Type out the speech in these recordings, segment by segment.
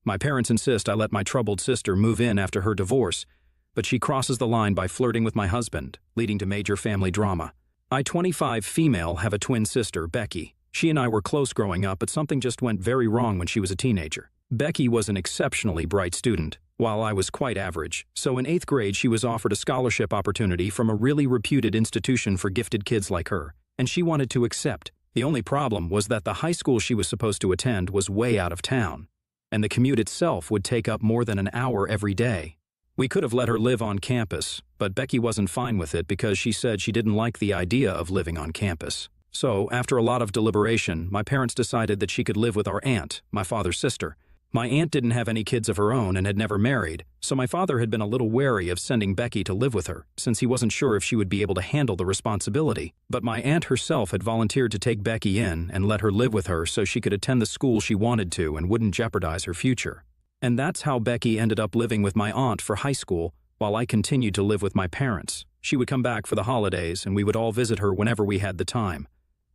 My parents insist I let my troubled sister move in after her divorce, but she crosses the line by flirting with my husband, leading to major family drama. I, 25 female, have a twin sister, Becky. She and I were close growing up, but something just went very wrong when she was a teenager. Becky was an exceptionally bright student, while I was quite average, so in 8th grade she was offered a scholarship opportunity from a really reputed institution for gifted kids like her, and she wanted to accept. The only problem was that the high school she was supposed to attend was way out of town, and the commute itself would take up more than an hour every day. We could have let her live on campus, but Becky wasn't fine with it because she said she didn't like the idea of living on campus. So, after a lot of deliberation, my parents decided that she could live with our aunt, my father's sister. My aunt didn't have any kids of her own and had never married, so my father had been a little wary of sending Becky to live with her, since he wasn't sure if she would be able to handle the responsibility. But my aunt herself had volunteered to take Becky in and let her live with her so she could attend the school she wanted to and wouldn't jeopardize her future. And that's how Becky ended up living with my aunt for high school, while I continued to live with my parents. She would come back for the holidays, and we would all visit her whenever we had the time.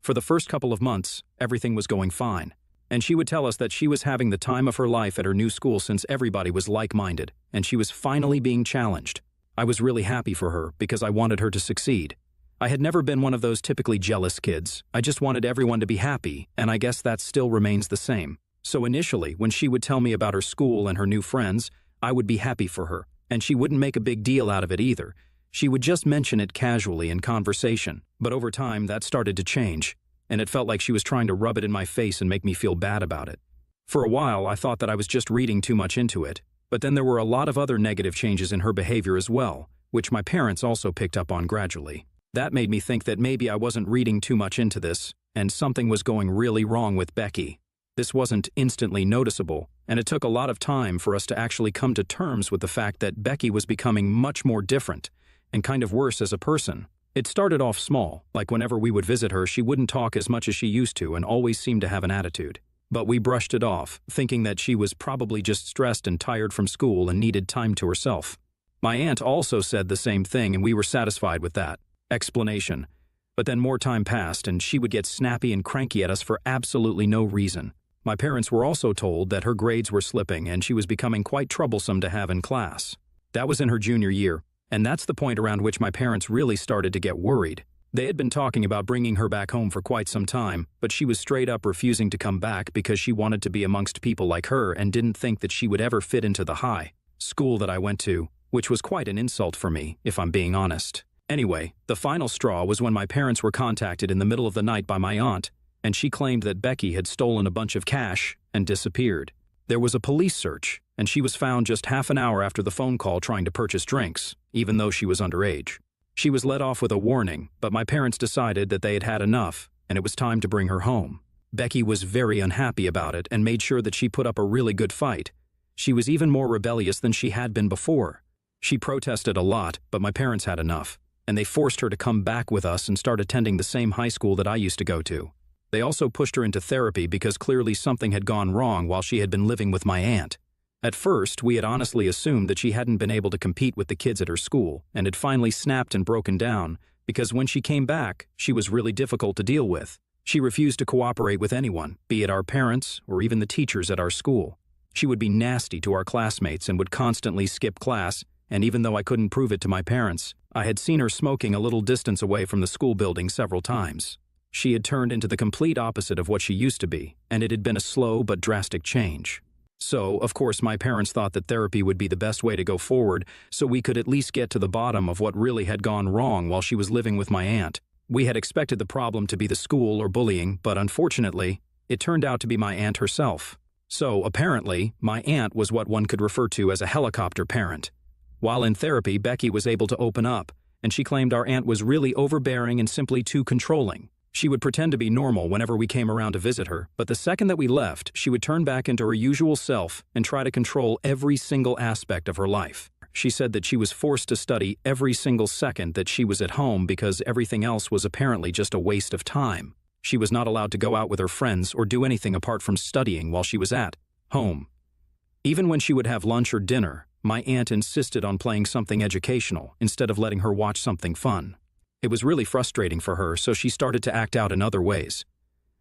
For the first couple of months, everything was going fine, and she would tell us that she was having the time of her life at her new school since everybody was like-minded, and she was finally being challenged. I was really happy for her because I wanted her to succeed. I had never been one of those typically jealous kids. I just wanted everyone to be happy, and I guess that still remains the same. So initially, when she would tell me about her school and her new friends, I would be happy for her, and she wouldn't make a big deal out of it either. She would just mention it casually in conversation, but over time that started to change, and it felt like she was trying to rub it in my face and make me feel bad about it. For a while, I thought that I was just reading too much into it, but then there were a lot of other negative changes in her behavior as well, which my parents also picked up on gradually. That made me think that maybe I wasn't reading too much into this, and something was going really wrong with Becky. This wasn't instantly noticeable, and it took a lot of time for us to actually come to terms with the fact that Becky was becoming much more different, and kind of worse as a person. It started off small, like whenever we would visit her, she wouldn't talk as much as she used to and always seemed to have an attitude. But we brushed it off, thinking that she was probably just stressed and tired from school and needed time to herself. My aunt also said the same thing, and we were satisfied with that explanation. But then more time passed, and she would get snappy and cranky at us for absolutely no reason. My parents were also told that her grades were slipping and she was becoming quite troublesome to have in class. That was in her junior year, and that's the point around which my parents really started to get worried. They had been talking about bringing her back home for quite some time, but she was straight up refusing to come back because she wanted to be amongst people like her and didn't think that she would ever fit into the high school that I went to, which was quite an insult for me, if I'm being honest. Anyway, the final straw was when my parents were contacted in the middle of the night by my aunt, and she claimed that Becky had stolen a bunch of cash and disappeared. There was a police search, and she was found just half an hour after the phone call trying to purchase drinks, even though she was underage. She was let off with a warning, but my parents decided that they had had enough, and it was time to bring her home. Becky was very unhappy about it and made sure that she put up a really good fight. She was even more rebellious than she had been before. She protested a lot, but my parents had enough, and they forced her to come back with us and start attending the same high school that I used to go to. They also pushed her into therapy because clearly something had gone wrong while she had been living with my aunt. At first, we had honestly assumed that she hadn't been able to compete with the kids at her school and had finally snapped and broken down because when she came back, she was really difficult to deal with. She refused to cooperate with anyone, be it our parents or even the teachers at our school. She would be nasty to our classmates and would constantly skip class, and even though I couldn't prove it to my parents, I had seen her smoking a little distance away from the school building several times. She had turned into the complete opposite of what she used to be, and it had been a slow but drastic change. So, of course, my parents thought that therapy would be the best way to go forward so we could at least get to the bottom of what really had gone wrong while she was living with my aunt. We had expected the problem to be the school or bullying, but unfortunately, it turned out to be my aunt herself. So, apparently, my aunt was what one could refer to as a helicopter parent. While in therapy, Becky was able to open up, and she claimed our aunt was really overbearing and simply too controlling. She would pretend to be normal whenever we came around to visit her, but the second that we left, she would turn back into her usual self and try to control every single aspect of her life. She said that she was forced to study every single second that she was at home because everything else was apparently just a waste of time. She was not allowed to go out with her friends or do anything apart from studying while she was at home. Even when she would have lunch or dinner, my aunt insisted on playing something educational instead of letting her watch something fun. It was really frustrating for her, so she started to act out in other ways.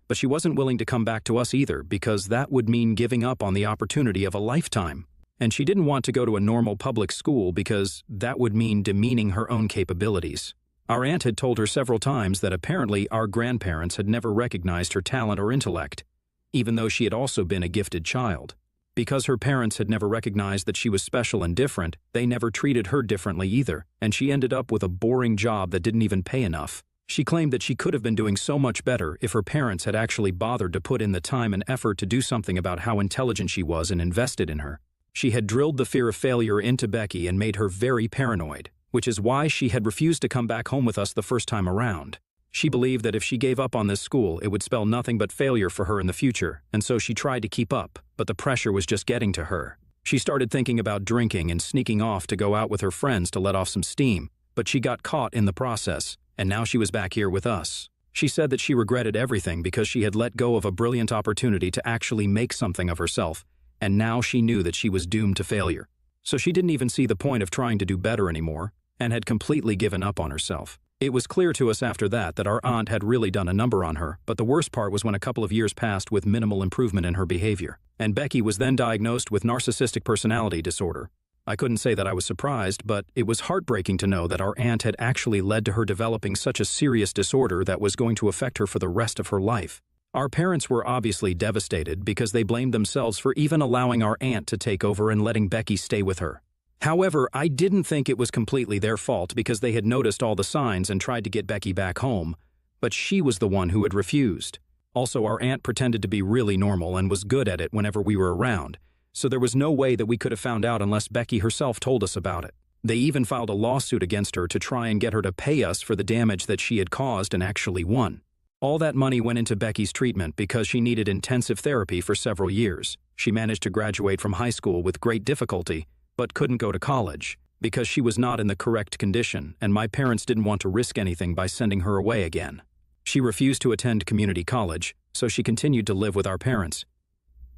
But she wasn't willing to come back to us either because that would mean giving up on the opportunity of a lifetime. And she didn't want to go to a normal public school because that would mean demeaning her own capabilities. Our aunt had told her several times that apparently our grandparents had never recognized her talent or intellect, even though she had also been a gifted child. Because her parents had never recognized that she was special and different, they never treated her differently either, and she ended up with a boring job that didn't even pay enough. She claimed that she could have been doing so much better if her parents had actually bothered to put in the time and effort to do something about how intelligent she was and invested in her. She had drilled the fear of failure into Becky and made her very paranoid, which is why she had refused to come back home with us the first time around. She believed that if she gave up on this school, it would spell nothing but failure for her in the future, and so she tried to keep up, but the pressure was just getting to her. She started thinking about drinking and sneaking off to go out with her friends to let off some steam, but she got caught in the process, and now she was back here with us. She said that she regretted everything because she had let go of a brilliant opportunity to actually make something of herself, and now she knew that she was doomed to failure. So she didn't even see the point of trying to do better anymore, and had completely given up on herself. It was clear to us after that our aunt had really done a number on her, but the worst part was when a couple of years passed with minimal improvement in her behavior, and Becky was then diagnosed with narcissistic personality disorder. I couldn't say that I was surprised, but it was heartbreaking to know that our aunt had actually led to her developing such a serious disorder that was going to affect her for the rest of her life. Our parents were obviously devastated because they blamed themselves for even allowing our aunt to take over and letting Becky stay with her. However, I didn't think it was completely their fault because they had noticed all the signs and tried to get Becky back home, but she was the one who had refused. Also, our aunt pretended to be really normal and was good at it whenever we were around, so there was no way that we could have found out unless Becky herself told us about it. They even filed a lawsuit against her to try and get her to pay us for the damage that she had caused and actually won. All that money went into Becky's treatment because she needed intensive therapy for several years. She managed to graduate from high school with great difficulty, but couldn't go to college because she was not in the correct condition, and my parents didn't want to risk anything by sending her away again. She refused to attend community college, so she continued to live with our parents.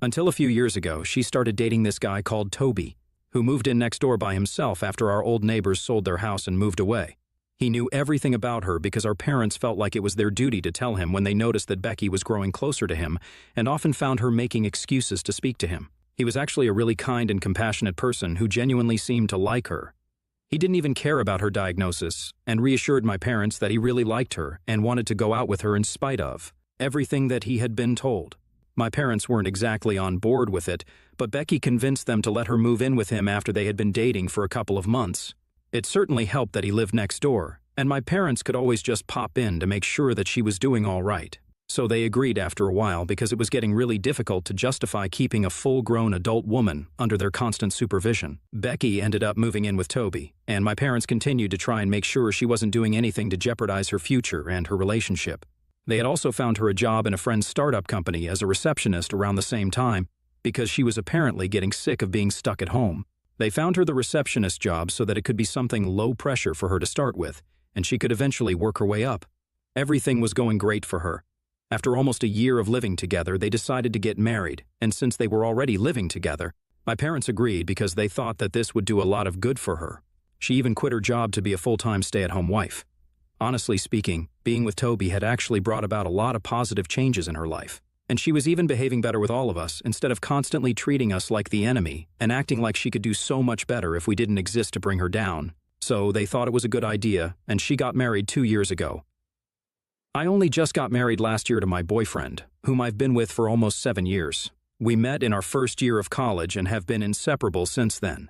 Until a few years ago, she started dating this guy called Toby, who moved in next door by himself after our old neighbors sold their house and moved away. He knew everything about her because our parents felt like it was their duty to tell him when they noticed that Becky was growing closer to him and often found her making excuses to speak to him. He was actually a really kind and compassionate person who genuinely seemed to like her. He didn't even care about her diagnosis and reassured my parents that he really liked her and wanted to go out with her in spite of everything that he had been told. My parents weren't exactly on board with it, but Becky convinced them to let her move in with him after they had been dating for a couple of months. It certainly helped that he lived next door, and my parents could always just pop in to make sure that she was doing all right. So they agreed after a while because it was getting really difficult to justify keeping a full-grown adult woman under their constant supervision. Becky ended up moving in with Toby, and my parents continued to try and make sure she wasn't doing anything to jeopardize her future and her relationship. They had also found her a job in a friend's startup company as a receptionist around the same time because she was apparently getting sick of being stuck at home. They found her the receptionist job so that it could be something low pressure for her to start with, and she could eventually work her way up. Everything was going great for her. After almost a year of living together, they decided to get married, and since they were already living together, my parents agreed because they thought that this would do a lot of good for her. She even quit her job to be a full-time stay-at-home wife. Honestly speaking, being with Toby had actually brought about a lot of positive changes in her life, and she was even behaving better with all of us instead of constantly treating us like the enemy and acting like she could do so much better if we didn't exist to bring her down. So they thought it was a good idea, and she got married 2 years ago. I only just got married last year to my boyfriend, whom I've been with for almost 7 years. We met in our first year of college and have been inseparable since then.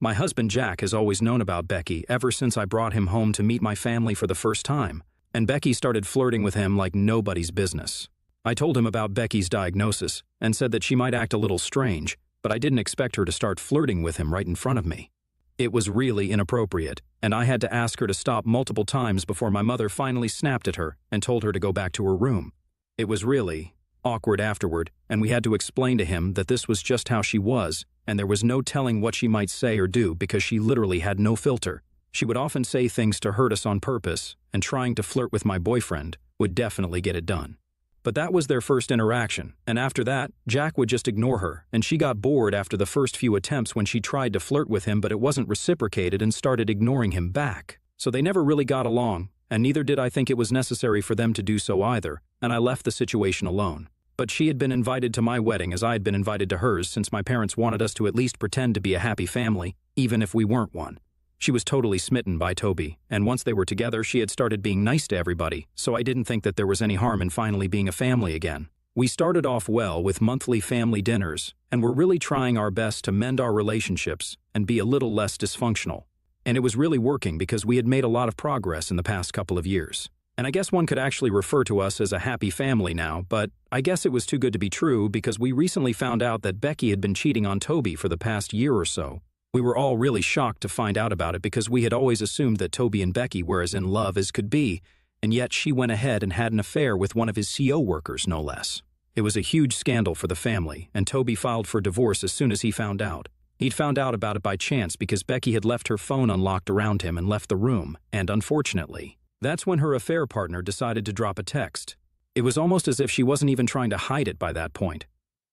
My husband Jack has always known about Becky ever since I brought him home to meet my family for the first time, and Becky started flirting with him like nobody's business. I told him about Becky's diagnosis and said that she might act a little strange, but I didn't expect her to start flirting with him right in front of me. It was really inappropriate, and I had to ask her to stop multiple times before my mother finally snapped at her and told her to go back to her room. It was really awkward afterward, and we had to explain to him that this was just how she was, and there was no telling what she might say or do because she literally had no filter. She would often say things to hurt us on purpose, and trying to flirt with my boyfriend would definitely get it done. But that was their first interaction, and after that, Jack would just ignore her, and she got bored after the first few attempts when she tried to flirt with him, but it wasn't reciprocated and started ignoring him back. So they never really got along, and neither did I think it was necessary for them to do so either, and I left the situation alone. But she had been invited to my wedding as I had been invited to hers, since my parents wanted us to at least pretend to be a happy family, even if we weren't one. She was totally smitten by Toby, and once they were together, she had started being nice to everybody, so I didn't think that there was any harm in finally being a family again. We started off well with monthly family dinners, and were really trying our best to mend our relationships and be a little less dysfunctional. And it was really working because we had made a lot of progress in the past couple of years. And I guess one could actually refer to us as a happy family now, but I guess it was too good to be true because we recently found out that Becky had been cheating on Toby for the past year or so. We were all really shocked to find out about it because we had always assumed that Toby and Becky were as in love as could be, and yet she went ahead and had an affair with one of his CO workers, no less. It was a huge scandal for the family, and Toby filed for divorce as soon as he found out. He'd found out about it by chance because Becky had left her phone unlocked around him and left the room, and unfortunately, that's when her affair partner decided to drop a text. It was almost as if she wasn't even trying to hide it by that point.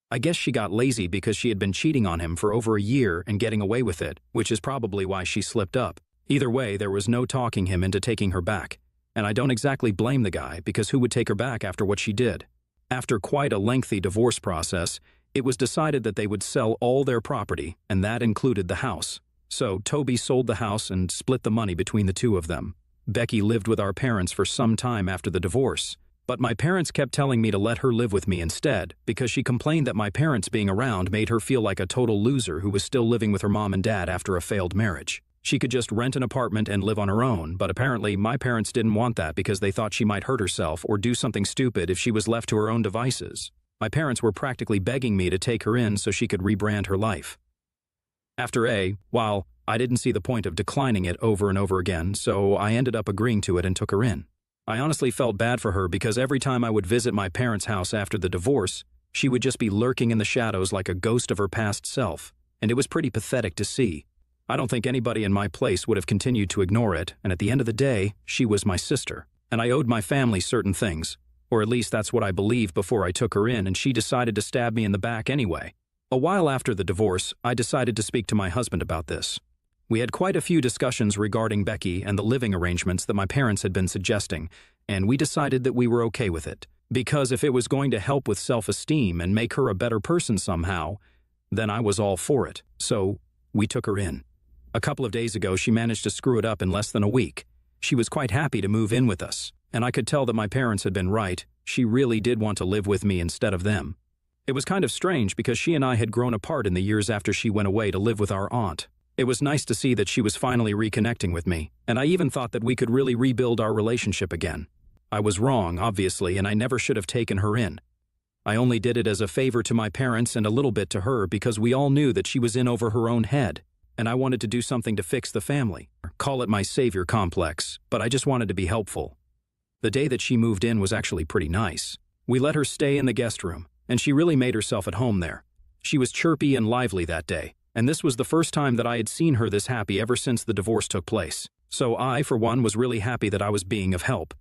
I guess she got lazy because she had been cheating on him for over a year and getting away with it, which is probably why she slipped up. Either way, there was no talking him into taking her back. And I don't exactly blame the guy, because who would take her back after what she did? After quite a lengthy divorce process, it was decided that they would sell all their property, and that included the house. So Toby sold the house and split the money between the two of them. Becky lived with our parents for some time after the divorce, but my parents kept telling me to let her live with me instead because she complained that my parents being around made her feel like a total loser who was still living with her mom and dad after a failed marriage. She could just rent an apartment and live on her own, but apparently my parents didn't want that because they thought she might hurt herself or do something stupid if she was left to her own devices. My parents were practically begging me to take her in so she could rebrand her life. While I didn't see the point of declining it over and over again, so I ended up agreeing to it and took her in. I honestly felt bad for her because every time I would visit my parents' house after the divorce, she would just be lurking in the shadows like a ghost of her past self, and it was pretty pathetic to see. I don't think anybody in my place would have continued to ignore it, and at the end of the day, she was my sister, and I owed my family certain things, or at least that's what I believed before I took her in, and she decided to stab me in the back anyway. A while after the divorce, I decided to speak to my husband about this. We had quite a few discussions regarding Becky and the living arrangements that my parents had been suggesting, and we decided that we were okay with it. Because if it was going to help with self-esteem and make her a better person somehow, then I was all for it. So, we took her in. A couple of days ago, she managed to screw it up in less than a week. She was quite happy to move in with us, and I could tell that my parents had been right. She really did want to live with me instead of them. It was kind of strange because she and I had grown apart in the years after she went away to live with our aunt. It was nice to see that she was finally reconnecting with me, and I even thought that we could really rebuild our relationship again. I was wrong, obviously, and I never should have taken her in. I only did it as a favor to my parents and a little bit to her because we all knew that she was in over her own head, and I wanted to do something to fix the family. Call it my savior complex, but I just wanted to be helpful. The day that she moved in was actually pretty nice. We let her stay in the guest room, and she really made herself at home there. She was chirpy and lively that day, and this was the first time that I had seen her this happy ever since the divorce took place. So I, for one, was really happy that I was being of help.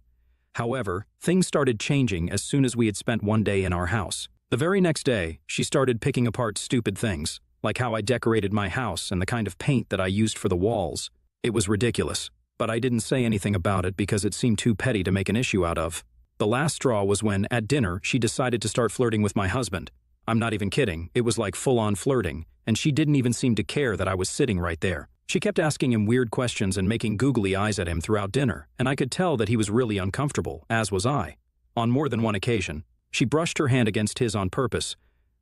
However, things started changing as soon as we had spent one day in our house. The very next day, she started picking apart stupid things, like how I decorated my house and the kind of paint that I used for the walls. It was ridiculous, but I didn't say anything about it because it seemed too petty to make an issue out of. The last straw was when, at dinner, she decided to start flirting with my husband. I'm not even kidding, it was like full-on flirting, and she didn't even seem to care that I was sitting right there. She kept asking him weird questions and making googly eyes at him throughout dinner, and I could tell that he was really uncomfortable, as was I. On more than one occasion, she brushed her hand against his on purpose,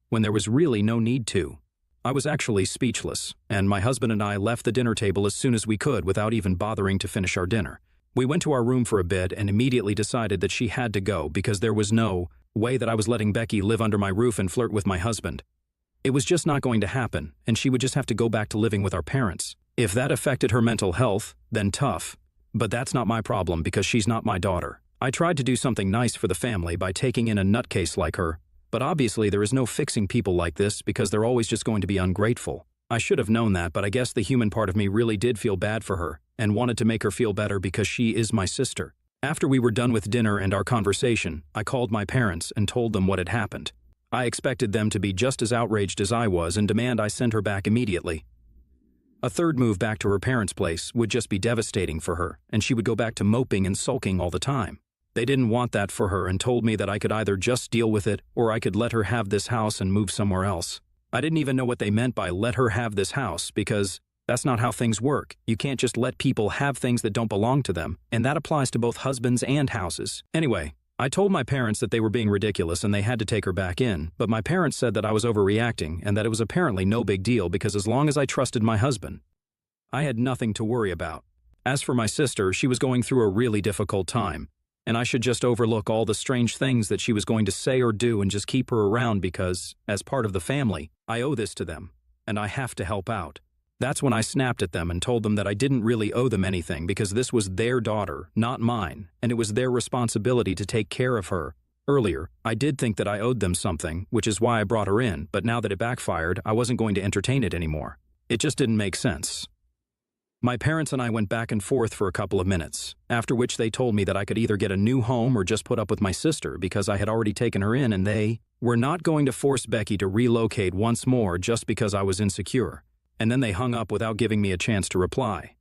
when there was really no need to. I was actually speechless, and my husband and I left the dinner table as soon as we could without even bothering to finish our dinner. We went to our room for a bit and immediately decided that she had to go because there was no way that I was letting Becky live under my roof and flirt with my husband. It was just not going to happen, and she would just have to go back to living with our parents. If that affected her mental health, then tough. But that's not my problem because she's not my daughter. I tried to do something nice for the family by taking in a nutcase like her, but obviously there is no fixing people like this because they're always just going to be ungrateful. I should have known that, but I guess the human part of me really did feel bad for her and wanted to make her feel better because she is my sister. After we were done with dinner and our conversation, I called my parents and told them what had happened. I expected them to be just as outraged as I was and demand I send her back immediately. A third move back to her parents' place would just be devastating for her, and she would go back to moping and sulking all the time. They didn't want that for her and told me that I could either just deal with it or I could let her have this house and move somewhere else. I didn't even know what they meant by let her have this house because that's not how things work. You can't just let people have things that don't belong to them, and that applies to both husbands and houses. Anyway, I told my parents that they were being ridiculous and they had to take her back in, but my parents said that I was overreacting and that it was apparently no big deal because as long as I trusted my husband, I had nothing to worry about. As for my sister, she was going through a really difficult time, and I should just overlook all the strange things that she was going to say or do and just keep her around because, as part of the family, I owe this to them, and I have to help out. That's when I snapped at them and told them that I didn't really owe them anything because this was their daughter, not mine, and it was their responsibility to take care of her. Earlier, I did think that I owed them something, which is why I brought her in, but now that it backfired, I wasn't going to entertain it anymore. It just didn't make sense. My parents and I went back and forth for a couple of minutes, after which they told me that I could either get a new home or just put up with my sister because I had already taken her in and they were not going to force Becky to relocate once more just because I was insecure. And then they hung up without giving me a chance to reply.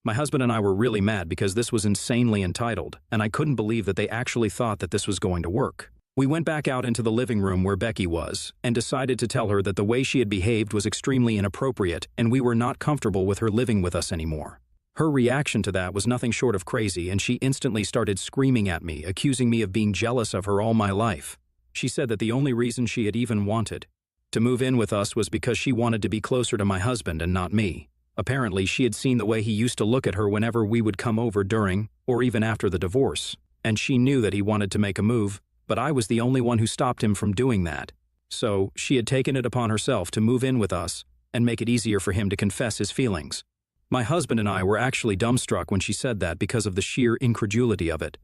My husband and I were really mad because this was insanely entitled, and I couldn't believe that they actually thought that this was going to work. We went back out into the living room where Becky was and decided to tell her that the way she had behaved was extremely inappropriate and we were not comfortable with her living with us anymore. Her reaction to that was nothing short of crazy and she instantly started screaming at me, accusing me of being jealous of her all my life. She said that the only reason she had even wanted to move in with us was because she wanted to be closer to my husband and not me. Apparently, she had seen the way he used to look at her whenever we would come over during or even after the divorce, and she knew that he wanted to make a move, but I was the only one who stopped him from doing that. So, she had taken it upon herself to move in with us and make it easier for him to confess his feelings. My husband and I were actually dumbstruck when she said that because of the sheer incredulity of it.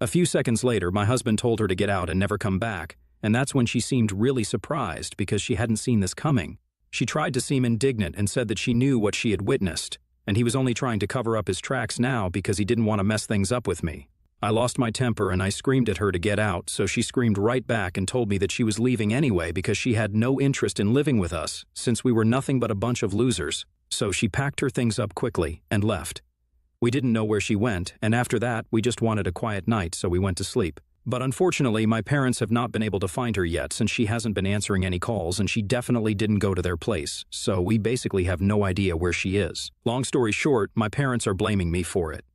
A few seconds later, my husband told her to get out and never come back, and that's when she seemed really surprised because she hadn't seen this coming. She tried to seem indignant and said that she knew what she had witnessed, and he was only trying to cover up his tracks now because he didn't want to mess things up with me. I lost my temper and I screamed at her to get out, so she screamed right back and told me that she was leaving anyway because she had no interest in living with us since we were nothing but a bunch of losers. So she packed her things up quickly and left. We didn't know where she went, and after that, we just wanted a quiet night, so we went to sleep. But unfortunately, my parents have not been able to find her yet since she hasn't been answering any calls and she definitely didn't go to their place, so we basically have no idea where she is. Long story short, my parents are blaming me for it.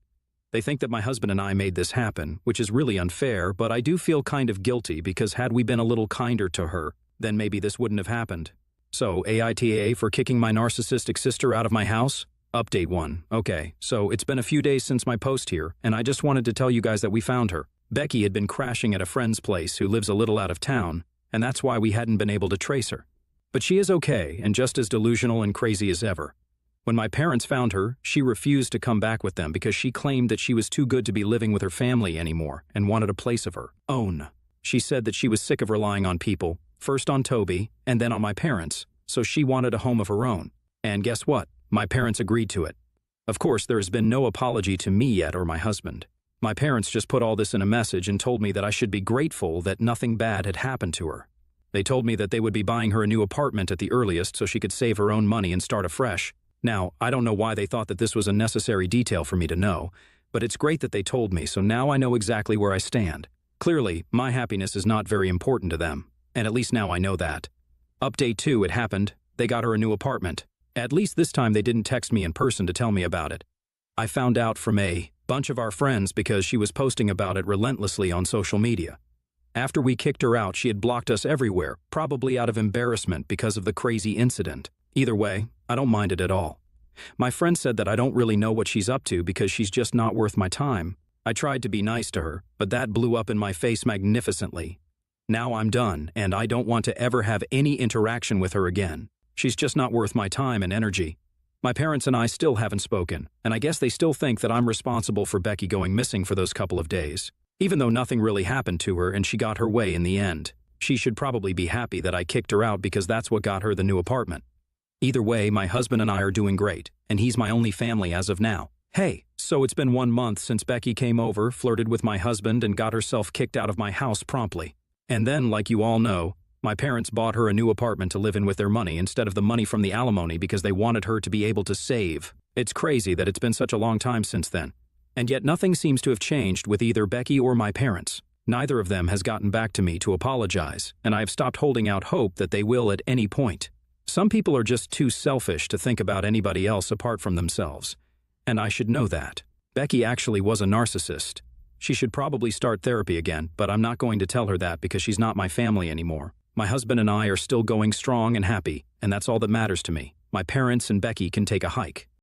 They think that my husband and I made this happen, which is really unfair, but I do feel kind of guilty because had we been a little kinder to her, then maybe this wouldn't have happened. So, AITA for kicking my narcissistic sister out of my house? Update 1. Okay, so it's been a few days since my post here, and I just wanted to tell you guys that we found her. Becky had been crashing at a friend's place who lives a little out of town, and that's why we hadn't been able to trace her. But she is okay and just as delusional and crazy as ever. When my parents found her, she refused to come back with them because she claimed that she was too good to be living with her family anymore and wanted a place of her own. She said that she was sick of relying on people, first on Toby and then on my parents, so she wanted a home of her own. And guess what? My parents agreed to it. Of course, there has been no apology to me yet or my husband. My parents just put all this in a message and told me that I should be grateful that nothing bad had happened to her. They told me that they would be buying her a new apartment at the earliest so she could save her own money and start afresh. Now, I don't know why they thought that this was a necessary detail for me to know, but it's great that they told me, so now I know exactly where I stand. Clearly, my happiness is not very important to them, and at least now I know that. Update 2, it happened. They got her a new apartment. At least this time they didn't text me in person to tell me about it. I found out from a bunch of our friends because she was posting about it relentlessly on social media. After we kicked her out, she had blocked us everywhere, probably out of embarrassment because of the crazy incident. Either way, I don't mind it at all. My friend said that I don't really know what she's up to because she's just not worth my time. I tried to be nice to her, but that blew up in my face magnificently. Now I'm done, and I don't want to ever have any interaction with her again. She's just not worth my time and energy. My parents and I still haven't spoken, and I guess they still think that I'm responsible for Becky going missing for those couple of days. Even though nothing really happened to her and she got her way in the end. She should probably be happy that I kicked her out because that's what got her the new apartment. Either way, my husband and I are doing great, and he's my only family as of now. Hey, so it's been 1 month since Becky came over, flirted with my husband, and got herself kicked out of my house promptly. And then, like you all know, my parents bought her a new apartment to live in with their money instead of the money from the alimony because they wanted her to be able to save. It's crazy that it's been such a long time since then. And yet nothing seems to have changed with either Becky or my parents. Neither of them has gotten back to me to apologize, and I have stopped holding out hope that they will at any point. Some people are just too selfish to think about anybody else apart from themselves. And I should know that. Becky actually was a narcissist. She should probably start therapy again, but I'm not going to tell her that because she's not my family anymore. My husband and I are still going strong and happy, and that's all that matters to me. My parents and Becky can take a hike.